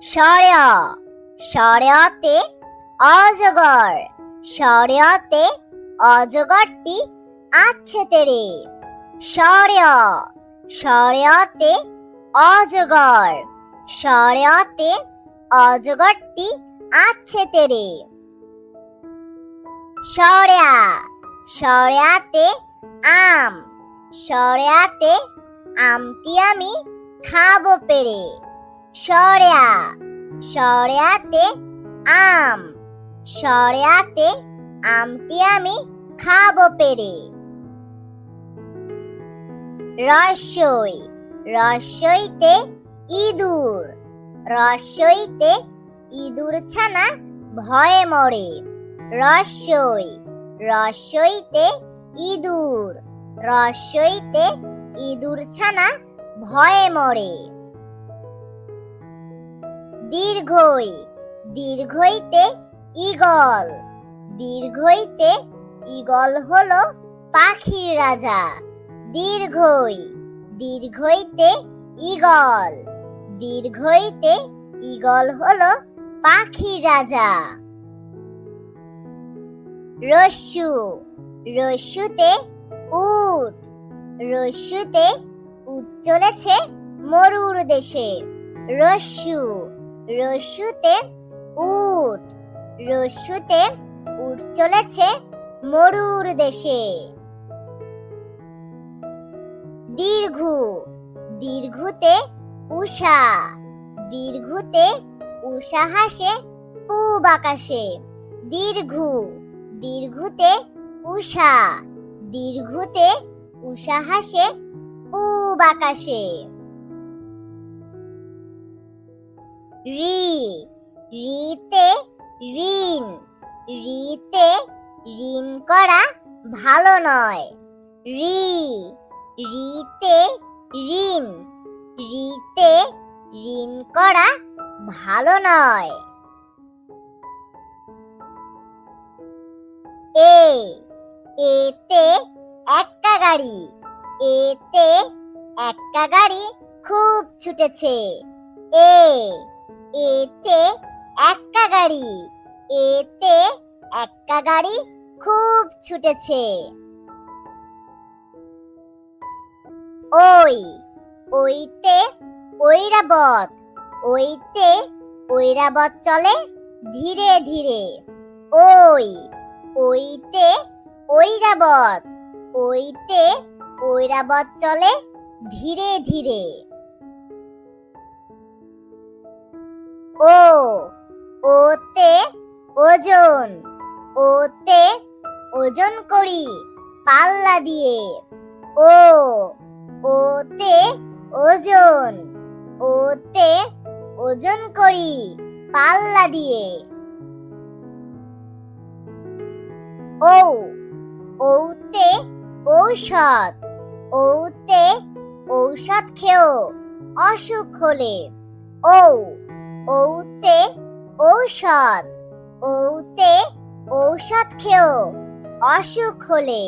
সরেয়া সরেয়াতে অজগর, সরেয়াতে অজগরটি আছে তেরে। সরেয়া সরেয়াতে অজগর, সরেয়াতে অজগরটি আছে তেরে। সরেয়া সরেয়াতে আম, সরেয়াতে আমটি আমি খাবো পেরে। সরেয়া সরেয়াতে আম, সরেয়াতে আমটি আমি খাবো পেরে। রস্যই রস্যইতে ইঁদুর, রস্যইতে ইঁদুর ছানা ভয়ে মরে। রস্যই রস্যইতে ইঁদুর, রস্যইতে ইঁদুর ছানা ভয়ে মরে। দীর্ঘই দীর্ঘইতে ঈগল, দীর্ঘইতে ঈগল হলো পাখির রাজা। দীর্ঘই দীর্ঘইতে ঈগল, দীর্ঘইতে ঈগল হলো পাখির রাজা। রস্যু রস্যুতে উট, রস্যুতে উট চলেছে মরুর দেশে। রস্যু রস্যুতে উট, রস্যুতে উট চলেছে মরুর দেশে। দীর্ঘু দীর্ঘুতে উষা, দীর্ঘুতে উষা হাসে পূব আকাশে। দীর্ঘু দীর্ঘুতে উষা, দীর্ঘুতে উষা হাসে পূব আকাশে। রি রিতে ঋণ, রিতে ঋণ করা ভালো নয়। রি রিতে ঋণ, রিতে ঋণ করা ভালো নয়। এতে একটা গাড়ি, এতে একটা গাড়ি খুব ছুটেছে। এতে একটা গাড়ি, এতে একটা গাড়ি খুব ছুটেছে। ওই ওইতে ঐরাবত, ওইতে ঐরাবত চলে ধীরে ধীরে। ওই ওইতে ঐরাবত, ওইতে ঐরাবত চলে ধীরে ধীরে। ওতে ওজন, ওতে ওজন করি পাল্লা দিয়ে। ওতে ওজন, ওতে ওজন করি পাল্লা দিয়ে। ওতে ঔষধ, ওতে ঔষধ খেও অসুখ হলে। ওতে ঔষধ, ওতে ঔষধ খেও অসুখ হলে।